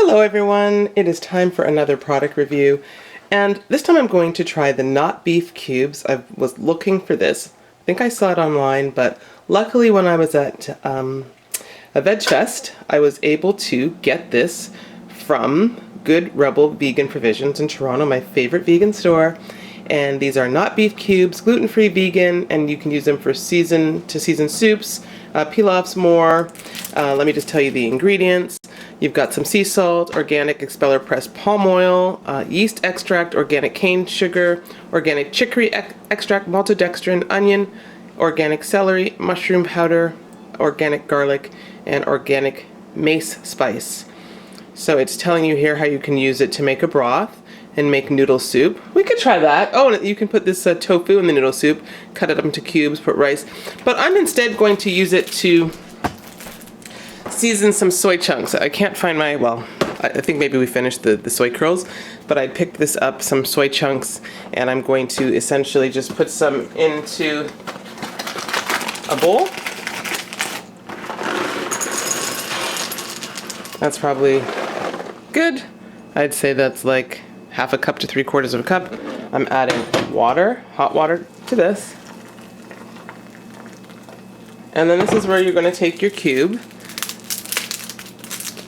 Hello everyone, it is time for another product review, and this time I'm going to try the not beef cubes. I was looking for this. I think I saw it online, but luckily when I was at a Veg Fest, I was able to get this from Good Rebel Vegan Provisions in Toronto, my favorite vegan store. And these are not beef cubes, gluten-free, vegan, and you can use them for season-to-season soups, pilafs, more. Let me just tell you the ingredients. You've got some sea salt, organic expeller pressed palm oil, yeast extract, organic cane sugar, organic chicory extract, maltodextrin, onion, organic celery, mushroom powder, organic garlic, and organic mace spice. So it's telling you here how you can use it to make a broth and make noodle soup. We could try that. Oh, and you can put this tofu in the noodle soup, cut it up into cubes, put rice. But I'm instead going to use it to season some soy chunks. I can't find my, well, I think maybe we finished the soy curls, but I picked this up, some soy chunks, and I'm going to essentially just put some into a bowl. That's probably good. I'd say that's like half a cup to 3/4 of a cup. I'm adding water, hot water to this. And then this is where you're going to take your cube.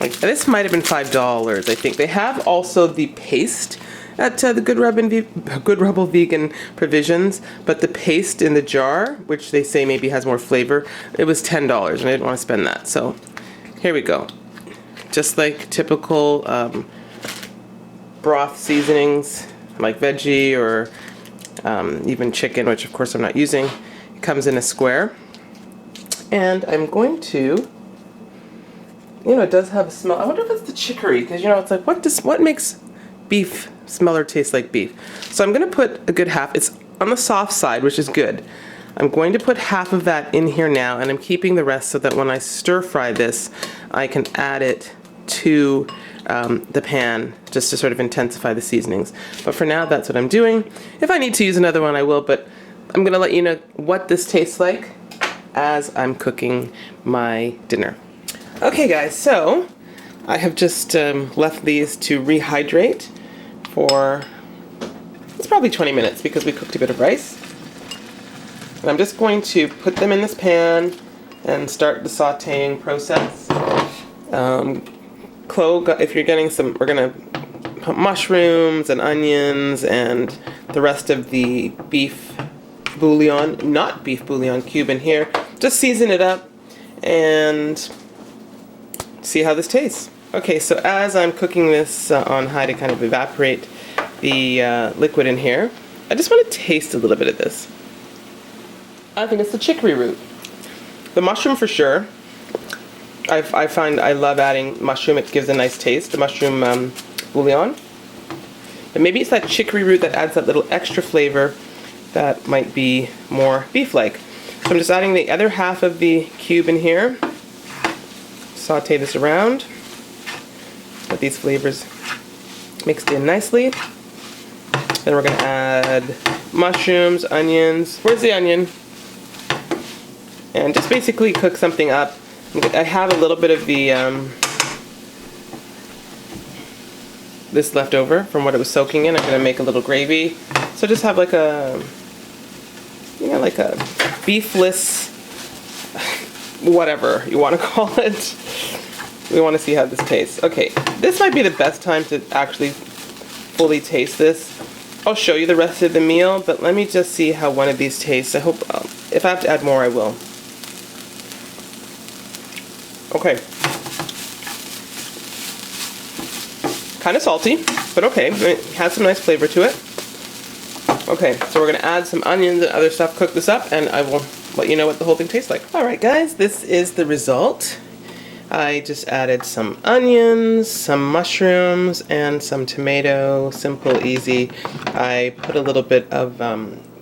Like this might have been $5, I think. They have also the paste at the Good Rebel Vegan Provisions, but the paste in the jar, which they say maybe has more flavor, it was $10 and I didn't want to spend that. So here we go. Just like typical broth seasonings, like veggie or even chicken, which of course I'm not using. It comes in a square. And I'm going to, it does have a smell. I wonder if it's the chicory, because it's like, what makes beef smell or taste like beef? So I'm going to put a good half. It's on the soft side, which is good. I'm going to put half of that in here now, and I'm keeping the rest so that when I stir fry this, I can add it to the pan just to sort of intensify the seasonings. But for now, that's what I'm doing. If I need to use another one, I will, but I'm going to let you know what this tastes like as I'm cooking my dinner. Okay guys, so I have just left these to rehydrate for, it's probably 20 minutes because we cooked a bit of rice. And I'm just going to put them in this pan and start the sauteing process. Clove, if you're getting some, we're gonna put mushrooms and onions and the rest of the beef bouillon, not beef bouillon cube in here. Just season it up and see how this tastes. Okay, so as I'm cooking this on high to kind of evaporate the liquid in here, I just want to taste a little bit of this. I think it's the chicory root. The mushroom for sure. I find I love adding mushroom. It gives a nice taste, the mushroom bouillon. But maybe it's that chicory root that adds that little extra flavor that might be more beef-like. So I'm just adding the other half of the cube in here. Saute this around. Let these flavors mixed in nicely. Then we're going to add mushrooms, onions. Where's the onion? And just basically cook something up. I have a little bit of the this left over from what it was soaking in. I'm going to make a little gravy. So just have like a like a beefless, whatever you want to call it. We want to see how this tastes. Okay, this might be the best time to actually fully taste this. I'll show you the rest of the meal, but let me just see how one of these tastes. I hope, if I have to add more, I will. Okay. Kind of salty, but okay. It has some nice flavor to it. Okay, so we're going to add some onions and other stuff, cook this up, and I will let you know what the whole thing tastes like. Alright guys, this is the result. I just added some onions, some mushrooms, and some tomato. Simple, easy. I put a little bit of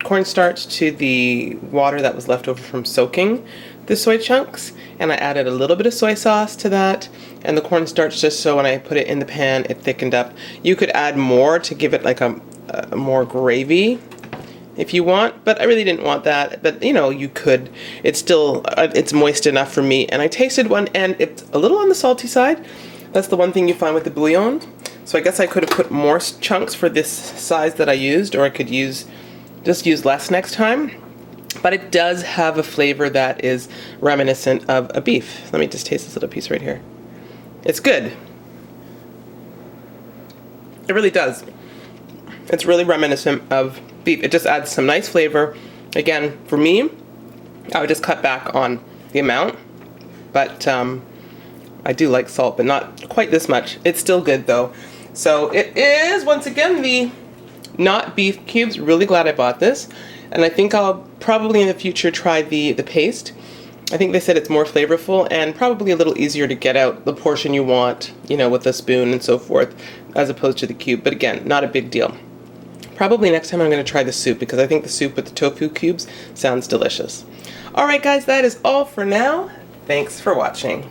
cornstarch to the water that was left over from soaking the soy chunks, and I added a little bit of soy sauce to that and the cornstarch just so when I put it in the pan it thickened up. You could add more to give it like a more gravy if you want, but I really didn't want that. But you could. It's still it's moist enough for me, and I tasted one and it's a little on the salty side, That's the one thing you find with the bouillon. So I guess I could have put more chunks for this size that I used, or I could just use less next time. But it does have a flavor that is reminiscent of a beef. Let me just taste this little piece right here. It's good. It really does. It's really reminiscent of beef. It just adds some nice flavor. Again, for me, I would just cut back on the amount. But I do like salt, but not quite this much. It's still good though. So it is, once again, the not beef cubes. Really glad I bought this. And I think I'll probably in the future try the paste. I think they said it's more flavorful and probably a little easier to get out the portion you want, you know, with a spoon and so forth, as opposed to the cube. But again, not a big deal. Probably next time I'm going to try the soup, because I think the soup with the tofu cubes sounds delicious. Alright guys, that is all for now. Thanks for watching.